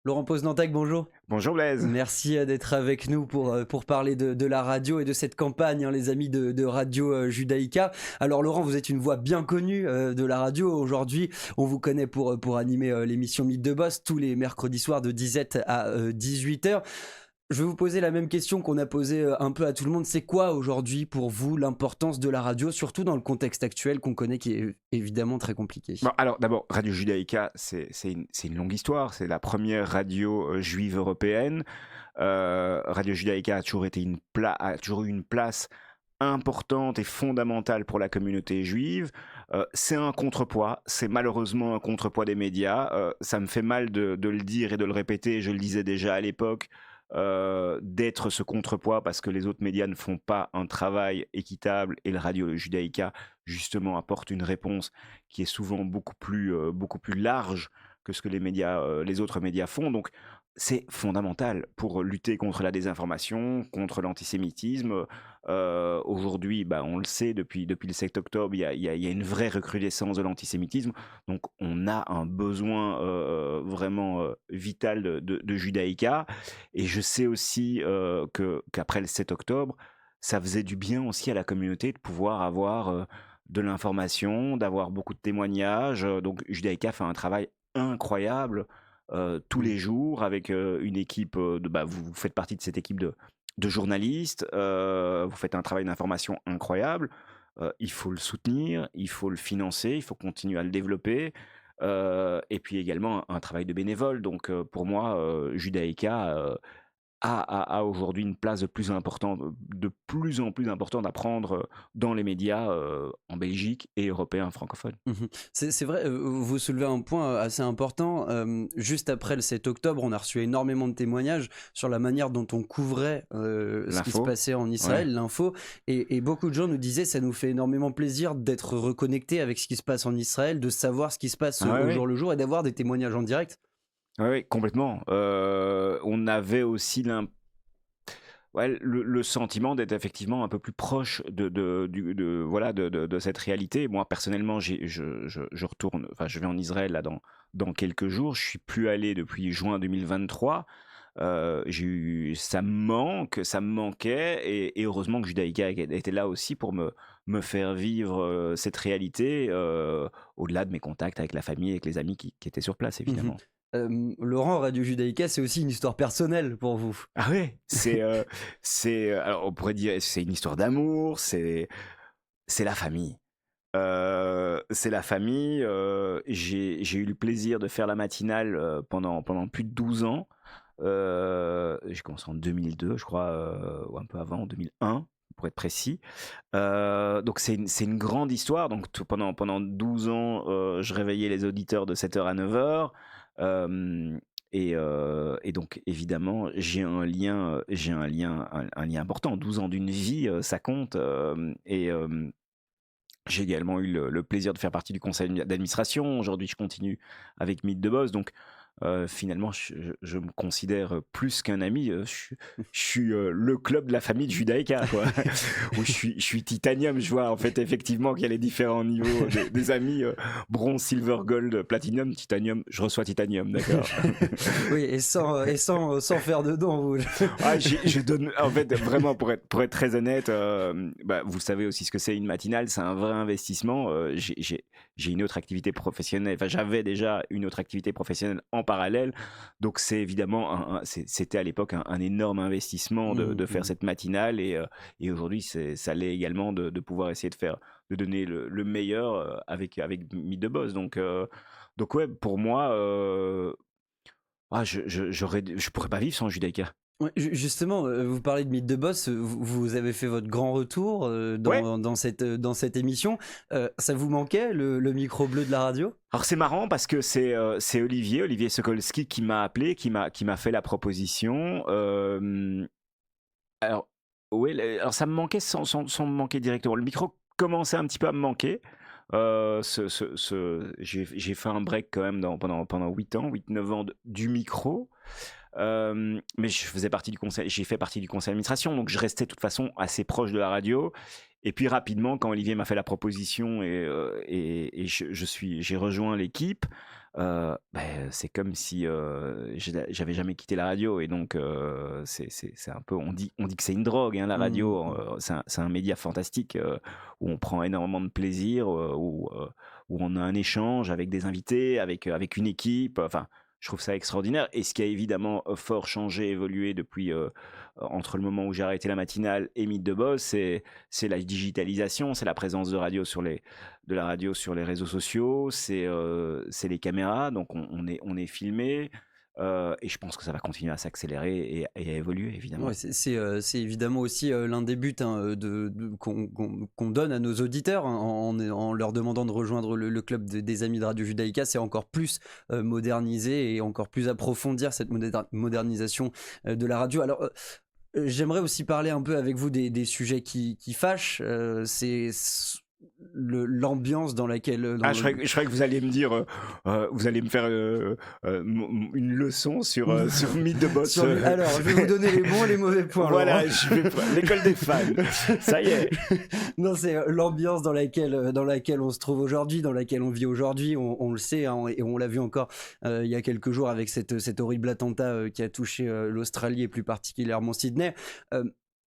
Laurent Poznantag, bonjour. Bonjour Blaise. Merci d'être avec nous pour parler de la radio et de cette campagne, hein, les amis de Radio Judaïka. Alors Laurent, vous êtes une voix bien connue de la radio. Aujourd'hui, on vous connaît pour animer l'émission Mythe de Boss tous les mercredis soirs de 17 à 18h. Je vais vous poser la même question qu'on a posée un peu à tout le monde. C'est quoi aujourd'hui pour vous l'importance de la radio, surtout dans le contexte actuel qu'on connaît qui est évidemment très compliqué? Bon, alors d'abord, Radio Judaïka, c'est une longue histoire. C'est la première radio juive européenne. Radio Judaïka a toujours eu une place importante et fondamentale pour la communauté juive. C'est un contrepoids, c'est malheureusement un contrepoids des médias. Ça me fait mal de le dire et de le répéter, je le disais déjà à l'époque, d'être ce contrepoids parce que les autres médias ne font pas un travail équitable et le Radio Judaïka justement apporte une réponse qui est souvent beaucoup plus large que ce que les autres médias font. Donc c'est fondamental pour lutter contre la désinformation, contre l'antisémitisme. Aujourd'hui, on le sait, depuis le 7 octobre, il y a une vraie recrudescence de l'antisémitisme. Donc on a un besoin vraiment vital de Judaïka. Et je sais aussi qu'après le 7 octobre, ça faisait du bien aussi à la communauté de pouvoir avoir de l'information, d'avoir beaucoup de témoignages. Donc Judaïka fait un travail incroyable tous les jours avec une équipe vous faites partie de cette équipe de journalistes, vous faites un travail d'information incroyable. Il faut le soutenir, il faut le financer, il faut continuer à le développer. Et puis également un travail de bénévole. Donc pour moi, Judaïka a aujourd'hui une place de plus en plus importante à prendre dans les médias en Belgique et européens francophones. Mhm. C'est vrai, vous soulevez un point assez important. Juste après le 7 octobre, on a reçu énormément de témoignages sur la manière dont on couvrait ce qui se L'info, passait en ouais. Israël, l'info. Et beaucoup de gens nous disaient, ça nous fait énormément plaisir d'être reconnectés avec ce qui se passe en Israël, de savoir ce qui se passe Ah ouais, au ouais. jour le jour et d'avoir des témoignages en direct. Ouais, ouais, complètement. On avait aussi le sentiment d'être effectivement un peu plus proche de cette réalité. Moi, personnellement, je retourne, enfin, je vais en Israël là, dans quelques jours. Je suis plus allé depuis juin 2023. Ça me manquait, et heureusement que Judaïka était là aussi pour me faire vivre cette réalité, au-delà de mes contacts avec la famille, avec les amis qui étaient sur place, Mhm. évidemment. Laurent, Radio Judaïka, c'est aussi une histoire personnelle pour vous. Ah ouais, alors on pourrait dire c'est une histoire d'amour, c'est la famille. C'est la famille. J'ai eu le plaisir de faire la matinale pendant plus de 12 ans. J'ai commencé en 2002, je crois, ou un peu avant, en 2001, pour être précis. Donc c'est une grande histoire. Donc pendant 12 ans, je réveillais les auditeurs de 7h à 9h. Et donc évidemment, un lien important. 12 ans d'une vie, ça compte. J'ai également eu le plaisir de faire partie du conseil d'administration. Aujourd'hui, je continue avec Mythe de Boss. Donc, finalement, je me considère plus qu'un ami. Je suis le club de la famille de Judaïka, quoi. Où je suis titanium. Je vois en fait effectivement qu'il y a les différents niveaux des amis. Bronze, silver, gold, platinum, titanium. Je reçois titanium, d'accord. Oui, sans faire de dons, vous. Ah, je donne, en fait, vraiment, pour être très honnête, vous savez aussi ce que c'est une matinale, c'est un vrai investissement. J'ai une autre activité professionnelle, enfin, j'avais déjà une autre activité professionnelle en parallèle, donc c'est évidemment, c'était à l'époque un énorme investissement de faire cette matinale, et aujourd'hui, ça l'est également de pouvoir essayer de donner le meilleur avec Mythe de Boss. Donc ouais, pour moi, je pourrais pas vivre sans Judaïka. Ouais, justement, vous parlez de Mythe de Boss, vous avez fait votre grand retour Ouais. dans cette émission. Ça vous manquait le micro bleu de la radio? Alors c'est marrant parce que c'est Olivier Sokolski qui m'a appelé, qui m'a fait la proposition. Alors ouais, alors ça me manquait sans me manquer directement. Le micro commençait un petit peu à me manquer. J'ai fait un break quand même pendant 8 ans, 8-9 ans du micro. Mais j'ai fait partie du conseil d'administration, donc je restais de toute façon assez proche de la radio. Et puis rapidement, quand Olivier m'a fait la proposition et j'ai rejoint l'équipe, c'est comme si j'avais jamais quitté la radio. Et donc, c'est un peu, on dit que c'est une drogue, hein, la radio. C'est un média fantastique où on prend énormément de plaisir, où on a un échange avec des invités, avec une équipe. Enfin, je trouve ça extraordinaire. Et ce qui a évidemment fort changé, évolué depuis entre le moment où j'ai arrêté la matinale et Mythe de Boss, c'est la digitalisation, c'est la présence de la radio sur les réseaux sociaux, c'est les caméras. Donc on est filmé. Et je pense que ça va continuer à s'accélérer et à évoluer, évidemment. Ouais, c'est évidemment aussi l'un des buts, hein, qu'on donne à nos auditeurs, hein, en leur demandant de rejoindre le club des amis de Radio Judaïka. C'est encore plus moderniser et encore plus approfondir cette modernisation de la radio. Alors, j'aimerais aussi parler un peu avec vous des sujets qui fâchent. C'est l'ambiance dans laquelle... Je croyais que vous alliez me dire, vous allez me faire une leçon sur Mythe de Boss. Alors, je vais vous donner les bons et les mauvais points. Voilà, l'école des fans. Ça y est. Non, c'est l'ambiance dans laquelle on se trouve aujourd'hui, dans laquelle on vit aujourd'hui. On le sait, hein, et on l'a vu encore il y a quelques jours avec cet horrible attentat qui a touché l'Australie et plus particulièrement Sydney.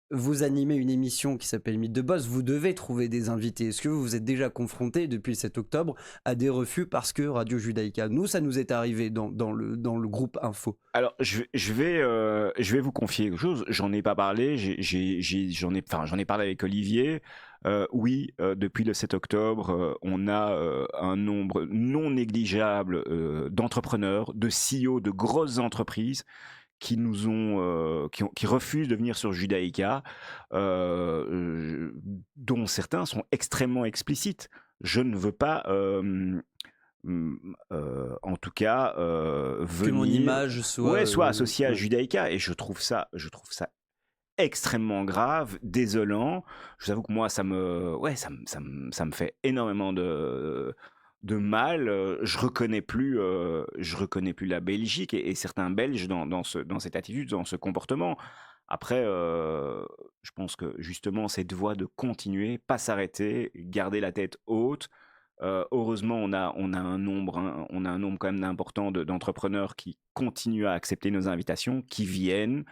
Vous animez une émission qui s'appelle Mythe de Boss, vous devez trouver des invités. Est-ce que vous vous êtes déjà confronté depuis le 7 octobre à des refus parce que Radio Judaïka, nous, ça nous est arrivé dans le groupe Info? Alors, je vais vous confier quelque chose. J'en ai pas parlé, j'en ai parlé avec Olivier. Oui, depuis le 7 octobre, on a un nombre non négligeable d'entrepreneurs, de CEO de grosses entreprises qui refusent de venir sur Judaïka, dont certains sont extrêmement explicites. Je ne veux pas, en tout cas, venir... Que mon image soit associée à Judaïka. Et je trouve ça extrêmement grave, désolant. Je vous avoue que moi, ça me fait énormément de mal. Je reconnais plus la Belgique et certains Belges dans cette attitude, dans ce comportement. Après, je pense que justement cette voie de continuer, pas s'arrêter, garder la tête haute. Heureusement, on a un nombre quand même important d'entrepreneurs qui continuent à accepter nos invitations, qui viennent.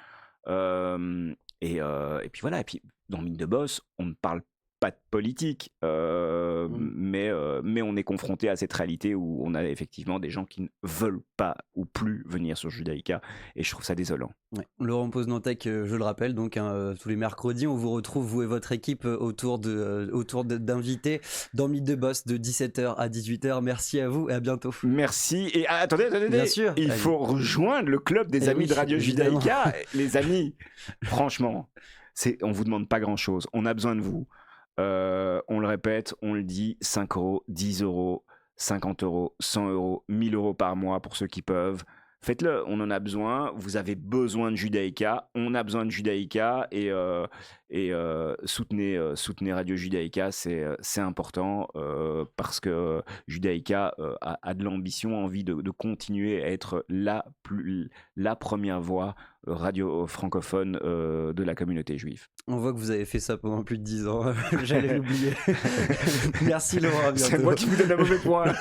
Et puis voilà. Et puis dans Mythe de Boss, on ne parle pas de politique, mais on est confronté à cette réalité où on a effectivement des gens qui ne veulent pas ou plus venir sur Judaïka, et je trouve ça désolant. Ouais. Laurent Poznantec, je le rappelle, donc tous les mercredis, on vous retrouve, vous et votre équipe, autour d'invités dans Mythe de Boss de 17h à 18h. Merci à vous et à bientôt. Merci. Et attendez, bien sûr, il faut rejoindre le club des amis de Radio Judaïka. Les amis, franchement, on vous demande pas grand chose, on a besoin de vous. On le répète, on le dit, 5 €, 10 €, 50 €, 100 €, 1000 € par mois pour ceux qui peuvent. Faites-le, on en a besoin. Vous avez besoin de Judaïka, on a besoin de Judaïka, et soutenez Radio Judaïka, c'est important, parce que Judaïka a de l'ambition, envie de continuer à être la première voix radio francophone de la communauté juive. On voit que vous avez fait ça pendant plus de 10 ans. J'allais l'oublier. Merci Laurent, à bientôt. C'est moi qui vous donne un mauvais point.